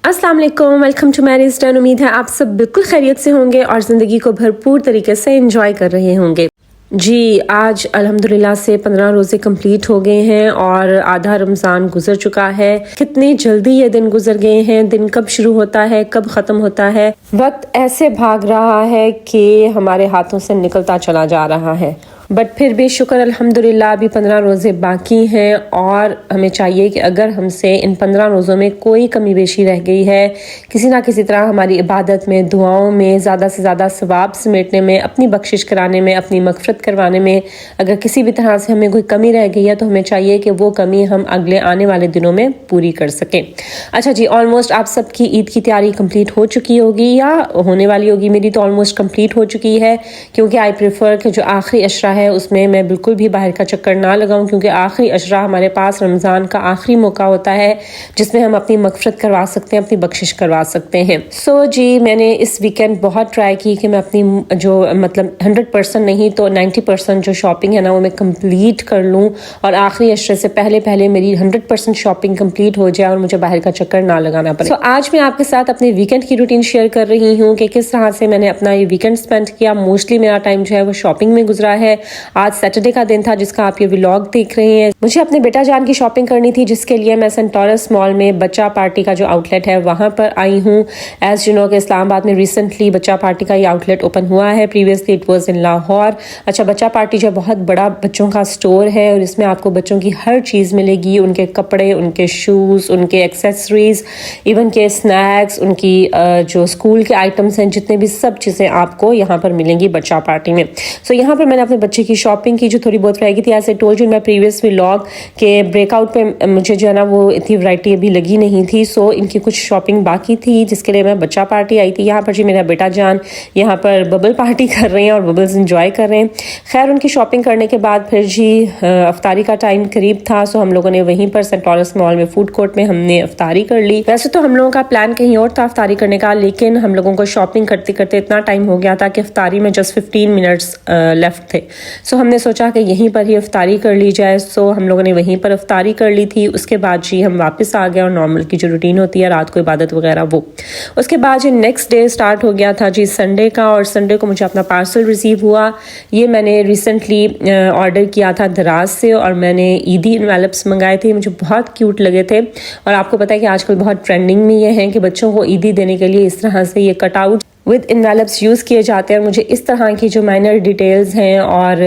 अस्सलाम वालेकुम, welcome to marry stand. उम्मीद है आप सब बिल्कुल खैरियत से होंगे और ज़िंदगी को भरपूर तरीके से एंजॉय कर रहे होंगे। जी, आज अल्हम्दुलिल्लाह से 15 रोज़े कंप्लीट हो गए हैं और आधा रमज़ान गुजर चुका है। कितनी जल्दी ये दिन गुजर गए हैं। दिन कब शुरू होता है, कब ख़त्म होता है, वक्त ऐसे भाग रहा है कि हमारे हाथों से निकलता चला जा रहा है। बट फिर भी शुक्र अल्हम्दुलिल्लाह अभी 15 रोज़े बाकी हैं और हमें चाहिए कि अगर हमसे इन 15 रोज़ों में कोई कमी बेशी रह गई है, किसी ना किसी तरह हमारी इबादत में, दुआओं में, ज़्यादा से ज़्यादा सवाब समेटने में, अपनी बख्शिश कराने में, अपनी मगफरत करवाने में अगर किसी भी तरह से हमें कोई कमी रह गई है तो हमें चाहिए कि वो कमी हम अगले आने वाले दिनों में पूरी कर सकें। अच्छा जी, ऑलमोस्ट आप सबकी ईद की तैयारी कंप्लीट हो चुकी होगी या होने वाली होगी। मेरी तो ऑलमोस्ट कंप्लीट हो चुकी है क्योंकि आई प्रेफर कि जो आखिरी अशरा है उसमें मैं बिल्कुल भी बाहर का चक्कर ना लगाऊं, क्योंकि आखिरी अशरा हमारे पास रमज़ान का आखिरी मौका होता है जिसमें हम अपनी मगफरत करवा सकते हैं, अपनी बख्शिश करवा सकते हैं। सो जी, मैंने इस वीकेंड बहुत ट्राई की कि मैं अपनी जो मतलब 100% नहीं तो 90% जो शॉपिंग है ना वो मैं कंप्लीट कर लूँ और आखिरी अशरे से पहले पहले मेरी 100% शॉपिंग कंप्लीट हो जाए और मुझे बाहर का चक्कर ना लगाना पड़े। तो आज मैं आपके साथ अपने वीकेंड की रूटीन शेयर कर रही हूँ कि किस तरह से मैंने अपना ये वीकेंड स्पेंड किया। मोस्टली मेरा टाइम जो है वो शॉपिंग में गुजरा है। आज सैटरडे का दिन था जिसका आप ये व्लॉग देख रहे हैं। मुझे अपने बेटा जान की शॉपिंग करनी थी जिसके लिए मैं सेंटोरस मॉल में बच्चा पार्टी का जो आउटलेट है वहां पर आई हूँ। एज यू नो कि इस्लामाबाद में रिसेंटली बच्चा पार्टी का ये आउटलेट ओपन हुआ है। Previously it was in Lahore. अच्छा, बच्चा पार्टी जो बहुत बड़ा बच्चों का स्टोर है और इसमें आपको बच्चों की हर चीज़ मिलेगी। उनके कपड़े, उनके शूज़, उनके एक्सेसरीज, इवन के स्नैक्स, उनकी जो स्कूल के आइटम्स हैं, जितने भी सब चीज़ें आपको यहाँ पर मिलेंगी बच्चा पार्टी में। सो यहाँ पर मैंने अपने बच्चे की शॉपिंग की जो थोड़ी बहुत रहेगी थी। ऐसे टोल्ड यू मैं प्रीवियस व्लॉग के ब्रेकआउट पे मुझे जो है ना वो इतनी वैरायटी अभी लगी नहीं थी। सो इनकी कुछ शॉपिंग बाकी थी जिसके लिए मैं बच्चा पार्टी आई थी। यहाँ पर जी मेरा बेटा जान यहाँ पर बबल पार्टी कर रहे हैं और बबल्स इंजॉय कर रहे हैं। खैर, उनकी शॉपिंग करने के बाद फिर जी अफ्तारी का टाइम करीब था। सो हम लोगों ने वहीं पर सेंटोरस मॉल में फूड कोर्ट में हमने अफ्तारी कर ली। वैसे तो हम लोगों का प्लान कहीं और था अफ्तारी करने का, लेकिन हम लोगों को शॉपिंग करते करते इतना टाइम हो गया था कि अफ्तारी में जस्ट 15 मिनट्स लेफ्ट थे। सो हमने सोचा कि यहीं पर ही अफ्तारी कर ली जाए। सो हम लोगों ने वहीं पर अफ्तारी कर ली थी। उसके बाद जी हम वापस आ गए और नॉर्मल की जो रूटीन होती है रात को इबादत वगैरह वो। उसके बाद जी नेक्स्ट डे स्टार्ट हो गया था जी संडे का, और संडे को मुझे अपना पार्सल रिसीव हुआ। ये मैंने रिसेंटली ऑर्डर किया था दराज से और मैंने ईदी इन्वेलप्स मंगाए थे। मुझे बहुत क्यूट लगे थे और आपको पता है कि आजकल बहुत ट्रेंडिंग में ये है कि बच्चों को ईदी देने के लिए इस तरह से ये कटआउट विद इन्वेलप्स यूज़ किए जाते हैं। और मुझे इस तरह की जो माइनर डिटेल्स हैं और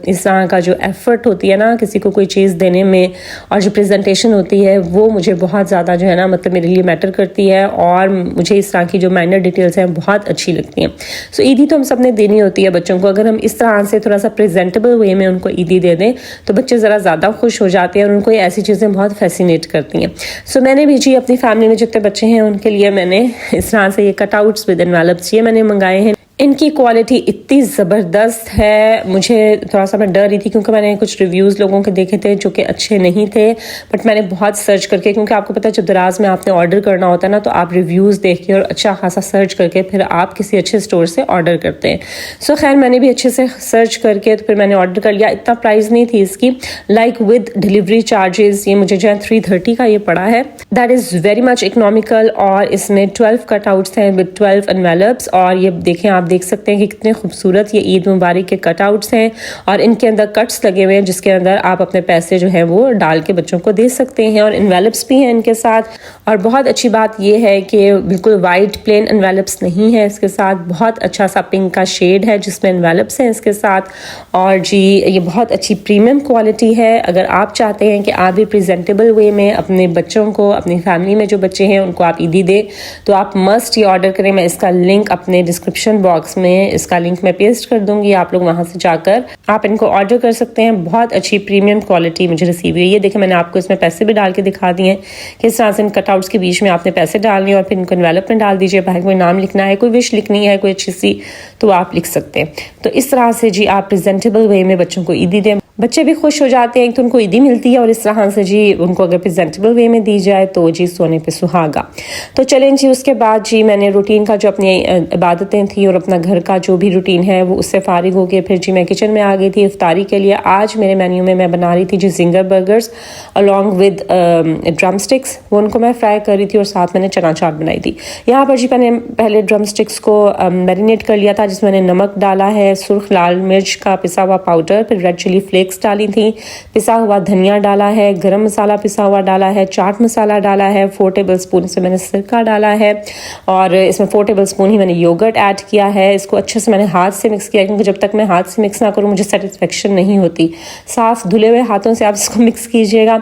इस तरह का जो एफर्ट होती है ना किसी को कोई चीज़ देने में और जो प्रेजेंटेशन होती है वो मुझे बहुत ज़्यादा जो है ना मतलब मेरे लिए मैटर करती है और मुझे इस तरह की जो माइनर डिटेल्स हैं बहुत अच्छी लगती हैं। सो ईदी तो हम सब ने देनी होती है बच्चों को। अगर हम इस तरह से थोड़ा सा प्रेजेंटेबल वे में उनको ईदी दे दें तो बच्चे ज़रा ज़्यादा खुश हो जाते हैं और उनको ऐसी चीज़ें बहुत फैसिनेट करती हैं। सो मैंने भी जी अपनी फैमिली में जितने बच्चे हैं उनके लिए मैंने इस तरह से ये कटआउट्स विद इन्वेलप्स ये मैंने मंगाए हैं। इनकी क्वालिटी इतनी ज़बरदस्त है, मुझे थोड़ा सा मैं डर रही थी क्योंकि मैंने कुछ रिव्यूज़ लोगों के देखे थे जो कि अच्छे नहीं थे। बट मैंने बहुत सर्च करके, क्योंकि आपको पता है जब दराज में आपने ऑर्डर करना होता है ना तो आप रिव्यूज़ देख के और अच्छा खासा सर्च करके फिर आप किसी अच्छे स्टोर से ऑर्डर करते हैं। सो खैर मैंने भी अच्छे से सर्च करके तो फिर मैंने ऑर्डर कर लिया। इतना प्राइस नहीं थी इसकी, लाइक विद डिलीवरी चार्जेस ये मुझे जो है 330 का ये पड़ा है। That is very much economical और इसमें 12 कटआउट्स हैं विद 12 एनवेलप्स। और ये देखें, आप देख सकते हैं कि कितने खूबसूरत ये ईद मुबारक के कटआउट्स हैं और इनके अंदर कट्स लगे हुए हैं जिसके अंदर आप अपने पैसे जो हैं वो डाल के बच्चों को दे सकते हैं। और एनवेलप्स भी हैं इनके साथ। और बहुत अच्छी बात ये है कि बिल्कुल वाइट प्लेन एनवेलप्स नहीं है इसके साथ, बहुत अच्छा सा पिंक का शेड है जिसमें एनवेलप्स हैं इसके साथ। और जी ये बहुत अच्छी प्रीमियम क्वालिटी है। अगर आप चाहते हैं कि आप भी प्रेजेंटेबल वे में अपने बच्चों को, अपनी फैमिली में जो बच्चे हैं उनको आप ईदी दें तो आप मस्ट ये ऑर्डर करें। मैं इसका लिंक अपने डिस्क्रिप्शन बॉक्स में इसका लिंक मैं पेस्ट कर दूंगी, आप लोग वहां से जाकर आप इनको ऑर्डर कर सकते हैं। बहुत अच्छी प्रीमियम क्वालिटी मुझे रिसीव हुई है। ये देखिए मैंने आपको इसमें पैसे भी डाल के दिखा दिए हैं कि इस तरह से इन कटआउट्स के बीच में आपने पैसे डालने हैं और फिर इनको एनवेलप में डाल दीजिए। बाहर कोई नाम लिखना है, कोई विश लिखनी है कोई अच्छी सी, तो आप लिख सकते हैं। तो इस तरह से जी आप प्रेजेंटेबल वे में बच्चों को ईदी दें। बच्चे भी खुश हो जाते हैं, तो उनको ईदी मिलती है और इस तरह से जी उनको अगर प्रेजेंटेबल वे में दी जाए तो जी सोने पे सुहागा। तो चलें जी, उसके बाद जी मैंने रूटीन का जो अपनी इबादतें थी और अपना घर का जो भी रूटीन है वो उससे फारिग हो गए। फिर जी मैं किचन में आ गई थी इफ्तारी के लिए। आज मेरे मेन्यू में मैं बना रही थी जी zinger burgers along with drumsticks, वो उनको मैं फ्राई कर रही थी और साथ मैंने चना चाट बनाई थी। यहाँ पर जी मैंने पहले ड्रम स्टिक्स को मैरिनेट कर लिया था, जिसमें मैंने नमक डाला है, सुर्ख लाल मिर्च का पिसा हुआ पाउडर, फिर रेड चिली फ्लेक्स डाली थी, पिसा हुआ धनिया डाला है, गरम मसाला पिसा हुआ डाला है, चाट मसाला डाला है, 4 टेबल स्पून से मैंने सिरका डाला है और इसमें 4 टेबल स्पून ही मैंने योगर्ट ऐड किया है। इसको अच्छे से मैंने हाथ से मिक्स किया, क्योंकि जब तक मैं हाथ से मिक्स ना करूँ मुझे सेटिस्फेक्शन नहीं होती। साफ धुले हुए हाथों से आप इसको मिक्स कीजिएगा।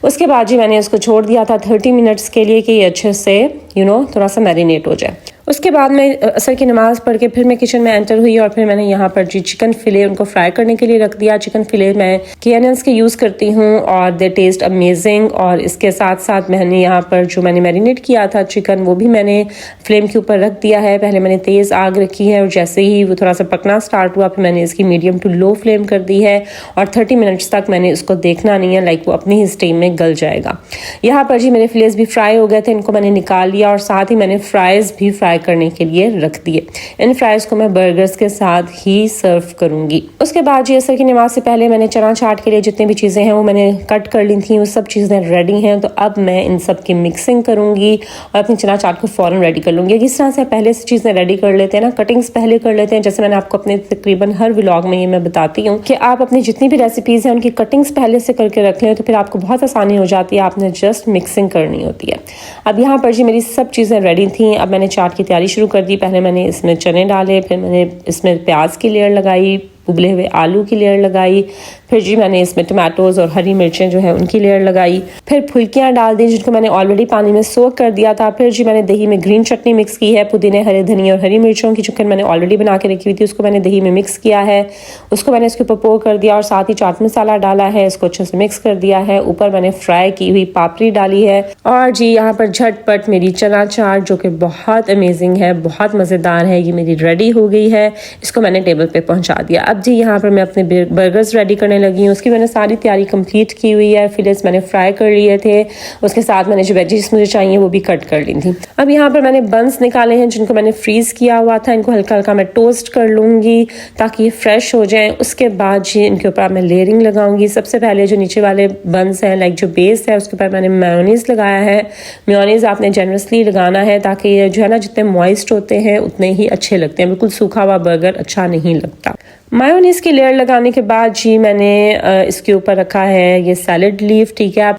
उसके बाद जी मैंने इसको छोड़ दिया था 30 मिनट्स के लिए कि ये अच्छे से थोड़ा सा मैरिनेट हो जाए। उसके बाद मैं असर की नमाज़ पढ़ के फिर मैं किचन में एंटर हुई और फिर मैंने यहाँ पर जी चिकन फिले उनको फ्राई करने के लिए रख दिया। चिकन फिले मैं केएनएन्स के यूज़ करती हूँ और दे टेस्ट अमेजिंग। और इसके साथ साथ मैंने यहाँ पर जो मैंने मैरिनेट किया था चिकन वो भी मैंने फ्लेम के ऊपर रख दिया है। पहले मैंने तेज़ आग रखी है और जैसे ही वो थोड़ा सा पकना स्टार्ट हुआ फिर मैंने इसकी मीडियम टू लो फ्लेम कर दी है और 30 मिनट्स तक मैंने इसको देखना नहीं है, लाइक वो अपनी ही स्टीम में गल जाएगा। यहाँ पर जी मेरे फिलेस भी फ्राई हो गए थे, इनको मैंने निकाल लिया और साथ ही मैंने फ्राइज़ भी फ्राई करने के लिए रख दिए। इन फ्राइज़ को मैं बर्गर्स के साथ ही सर्व करूंगी। उसके बाद जी असर की नमाज से पहले मैंने चना चाट के लिए जितनी भी चीज़ें हैं वो मैंने कट कर ली थी, वो सब चीज़ें रेडी हैं। तो अब मैं इन सब की मिक्सिंग करूंगी और अपनी चना चाट को फ़ौरन रेडी कर लूँगी। किस तरह से पहले से चीज़ें रेडी कर लेते हैं ना, कटिंग्स पहले कर लेते हैं, जैसे मैंने आपको अपने तकरीबन हर व्लॉग में ये मैं बताती हूँ कि आप अपनी जितनी भी रेसिपीज़ हैं उनकी कटिंग्स पहले से करके रख लें तो फिर आपको बहुत आसानी हो जाती है, आपने जस्ट मिक्सिंग करनी होती है। अब यहाँ पर जी मेरी सब चीज़ें रेडी थी। अब मैंने चाट की तैयारी शुरू कर दी। पहले मैंने इसमें चने डाले, फिर मैंने इसमें प्याज की लेयर लगाई, उबले हुए आलू की लेयर लगाई, फिर जी मैंने इसमें टमाटोज़ और हरी मिर्चें जो है उनकी लेयर लगाई, फिर फुल्कियाँ डाल दी जिनको मैंने ऑलरेडी पानी में सोक कर दिया था। फिर जी मैंने दही में ग्रीन चटनी मिक्स की है, पुदीने हरे धनिया और हरी मिर्चों की चिकन मैंने ऑलरेडी बना के रखी हुई थी, उसको मैंने दही में मिक्स किया है, उसको मैंने इसके ऊपर पोर कर दिया और साथ ही चाट मसाला डाला है, इसको अच्छे से मिक्स कर दिया है। ऊपर मैंने फ्राई की हुई पापड़ी डाली है और जी यहाँ पर झटपट मेरी चना चाट जो कि बहुत अमेजिंग है, बहुत मज़ेदार है, ये मेरी रेडी हो गई है। इसको मैंने टेबल पे पहुँचा दिया। अब जी यहाँ पर मैं अपने बर्गर्स रेडी करने लगी हूँ। उसकी मैंने सारी तैयारी कंप्लीट की हुई है। फिलेट्स मैंने फ्राई कर लिए थे, उसके साथ मैंने जो वेजीज मुझे चाहिए वो भी कट कर ली थी। अब यहाँ पर मैंने बंस निकाले हैं जिनको मैंने फ्रीज़ किया हुआ था, इनको हल्का हल्का मैं टोस्ट कर लूँगी ताकि ये फ्रेश हो जाएं। उसके बाद जी इनके ऊपर मैं लेयरिंग लगाऊंगी। सबसे पहले जो नीचे वाले बंस हैं, लाइक जो बेस है, उसके ऊपर मैंने मेयोनीज़ लगाया है। मेयोनीज़ आपने जनरसली लगाना है ताकि ये जो है ना जितने मॉइस्ट होते हैं उतने ही अच्छे लगते हैं, बिल्कुल सूखा हुआ बर्गर अच्छा नहीं लगता। मायोनीज़ की लेयर लगाने के बाद जी मैंने इसके ऊपर रखा है ये सैलड लीफ, ठीक है,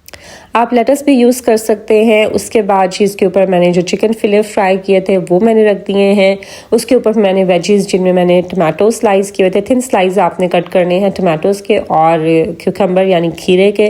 आप लेटस भी यूज़ कर सकते हैं। उसके बाद जी इसके ऊपर मैंने जो चिकन फिले फ्राई किए थे वो मैंने रख दिए हैं। उसके ऊपर मैंने वेजीज जिनमें मैंने टमाटो स्लाइस किए थे, थिन स्लाइस आपने कट करने हैं टमाटोज़ के और क्यूकम्बर यानी खीरे के,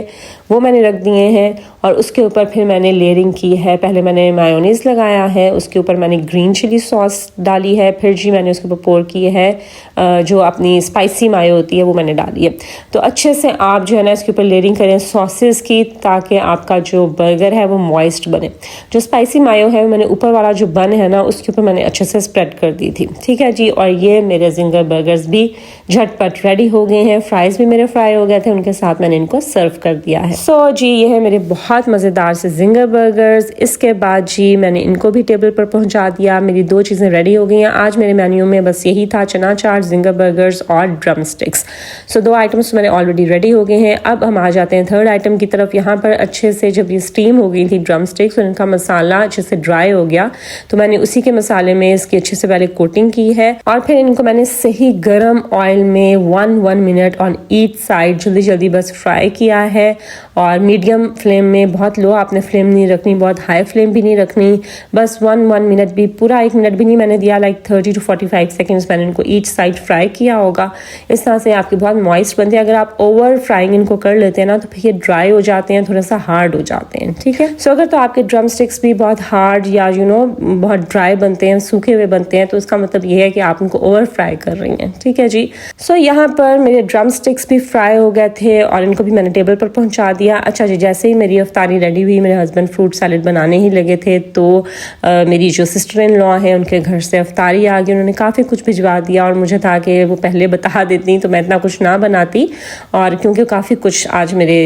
वो मैंने रख दिए हैं। और उसके ऊपर फिर मैंने लेयरिंग की है। पहले मैंने मायोनीज़ लगाया है, उसके ऊपर मैंने ग्रीन चिली सॉस डाली है, फिर जी मैंने उसके ऊपर पोर की है जो अपनी स्पाइसी मायो होती है वो मैंने डाली है। तो अच्छे से आप जो है ना इसके ऊपर लेयरिंग करें सॉसेस की ताकि आपका जो बर्गर है वो मॉइस्ट बने। जो स्पाइसी मायो है मैंने ऊपर वाला जो बन है ना उसके ऊपर मैंने अच्छे से स्प्रेड कर दी थी, ठीक है जी। और ये मेरे जिंगर बर्गर्स भी झटपट रेडी हो गए हैं, फ्राइज़ भी मेरे फ्राई हो गए थे, उनके साथ मैंने इनको सर्व कर दिया है। सो जी ये है मेरे बहुत मज़ेदार से जिंगर बर्गर्स। इसके बाद जी मैंने इनको भी टेबल पर पहुंचा दिया। मेरी 2 चीज़ें रेडी हो गई हैं। आज मेरे मेन्यू में बस यही था, चना चाट, जिंगर बर्गर्स और ड्रम स्टिक्स। सो 2 आइटम्स मेरे ऑलरेडी रेडी हो गए हैं। अब हम आ जाते हैं 3rd आइटम की तरफ। यहाँ पर अच्छे से जब ये स्टीम हो गई थी ड्रम स्टिक्स और इनका मसाला अच्छे से ड्राई हो गया तो मैंने उसी के मसाले में इसकी अच्छे से पहले कोटिंग की है और फिर इनको मैंने सही गर्म ऑयल में 1 मिनट ऑन ईच साइड जल्दी जल्दी बस फ्राई किया है। और मीडियम फ्लेम में, बहुत लो आपने फ्लेम नहीं रखनी, बहुत हाई फ्लेम भी नहीं रखनी, बस 1 मिनट भी, पूरा 1 मिनट भी नहीं मैंने दिया, लाइक 30 to 45 सेकेंड्स मैंने इनको ईच साइड फ्राई किया होगा। इस तरह से आपकी बहुत मॉइस्ट बनती है। अगर आप ओवर फ्राइंग इनको कर लेते हैं ना तो फिर ये ड्राई हो जाते हैं, थोड़ा सा हार्ड हो जाते हैं, ठीक है। सो अगर तो आपके ड्रम स्टिक्स भी बहुत हार्ड या बहुत ड्राई बनते हैं, सूखे हुए बनते हैं, तो उसका मतलब ये है कि आप उनको ओवर फ्राई कर रही हैं, ठीक है जी। सो यहाँ पर मेरे ड्रम स्टिक्स भी फ्राई हो गए थे और इनको भी मैंने टेबल पर पहुँचा दिया। अच्छा जी, जैसे ही मेरी अफ्तारी रेडी हुई, मेरे हस्बैंड फ्रूट सैलेड बनाने ही लगे थे, तो मेरी जो सिस्टर इन लॉ हैं उनके घर से अफ्तारी आ गई। उन्होंने काफ़ी कुछ भिजवा दिया और मुझे था कि वो पहले बता देती तो मैं इतना कुछ ना बनाती, और क्योंकि काफ़ी कुछ आज मेरे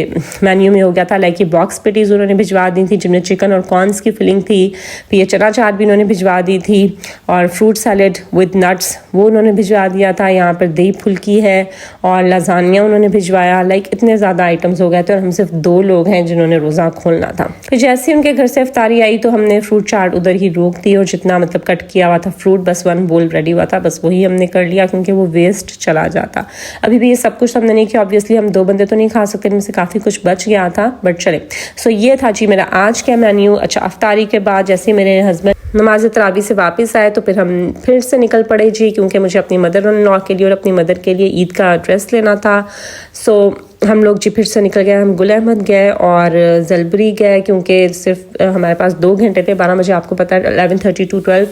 मेन्यू में हो गया था। लाइक ये बॉक्स पेटीज़ उन्होंने भिजवा दी थी जिनमें चिकन और कॉर्न्स की फिलिंग थी, फिर ये चना चाट भी उन्होंने भिजवा दी थी, और फ्रूट सैलेड विद नट्स वो उन्होंने भिजवा दिया था। यहाँ पर दही फुल्की है और लजानिया उन्होंने भिजवाया। लाइक इतने ज़्यादा आइटम्स हो गए थे और हम सिर्फ 2 लोग हैं जिन्होंने रोज़ा खोलना था। फिर जैसे ही उनके घर से अफ्तारी आई तो हमने फ्रूट चाट उधर ही रोक दी, और जितना मतलब कट किया हुआ था फ्रूट, बस 1 बोल रेडी हुआ था, बस वही हमने कर लिया क्योंकि वो वेस्ट चला जाता। अभी भी ये सब कुछ हमने नहीं किया, ऑब्वियसली हम 2 बंदे तो नहीं खा सकते, इनमें से काफ़ी कुछ बच गया था, बट चले। सो ये था जी मेरा आज का मेन्यू। अच्छा, अफ्तारी के बाद जैसे मेरे हस्बैंड नमाज तरावी से वापस आए तो फिर हम फिर से निकल पड़े जी, क्योंकि मुझे अपनी मदर इन लॉ के लिए और अपनी मदर के लिए ईद का ड्रेस लेना था। सो हम लोग जी फिर से निकल गए। हम गुल अहमद गए और जलबरी गए, क्योंकि सिर्फ हमारे पास 2 घंटे थे। 12 बजे आपको पता है 11:30 to 12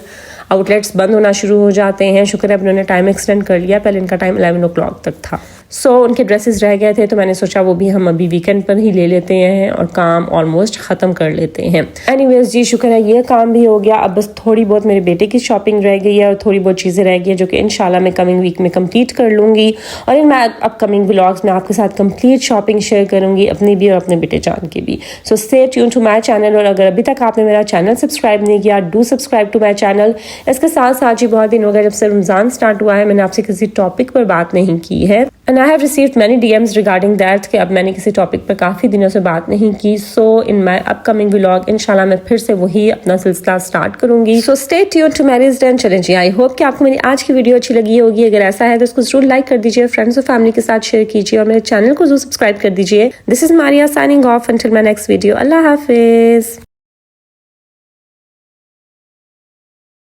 आउटलेट्स बंद होना शुरू हो जाते हैं। शुक्र है उन्होंने टाइम एक्सटेंड कर लिया, पहले इनका टाइम 11 o'clock तक था। सो उनके ड्रेसेस रह गए थे तो मैंने सोचा वो भी हम अभी वीकेंड पर ही ले लेते हैं और काम ऑलमोस्ट ख़त्म कर लेते हैं। एनीवेज जी, शुक्र है ये काम भी हो गया। अब बस थोड़ी बहुत मेरे बेटे की शॉपिंग रह गई है और थोड़ी बहुत चीज़ें रह गई है जो कि इंशाल्लाह मैं कमिंग वीक में कंप्लीट कर लूँगी, और इन मैं अपकमिंग व्लॉग्स में आपके साथ कंप्लीट शॉपिंग शेयर करूँगी, अपनी भी और अपने बेटे जान की भी। So stay tune to my channel, और अगर अभी तक आपने मेरा चैनल सब्सक्राइब नहीं किया, do subscribe to my channel. इसके साथ साथ जी बहुत दिन हो गए जब से रमज़ान स्टार्ट हुआ है, मैंने आपसे किसी टॉपिक पर बात नहीं की है, and I have received many DMs regarding that कि अब मैंने किसी टॉपिक पर काफ़ी दिनों से बात नहीं की। सो इन माई अपकमिंग व्लॉग इंशाल्लाह मैं फिर से वही अपना सिलसिला स्टार्ट करूंगी। So stay tuned to marriage done challenge. I hope कि आपको मेरी आज की वीडियो अच्छी लगी होगी। अगर ऐसा है तो उसको जरूर लाइक कर दीजिए, फ्रेंड्स और फैमिली के साथ शेयर कीजिए, और मेरे चैनल को जरूर सब्सक्राइब कर दीजिए। This is Maria signing off until my next video. Allah Hafiz.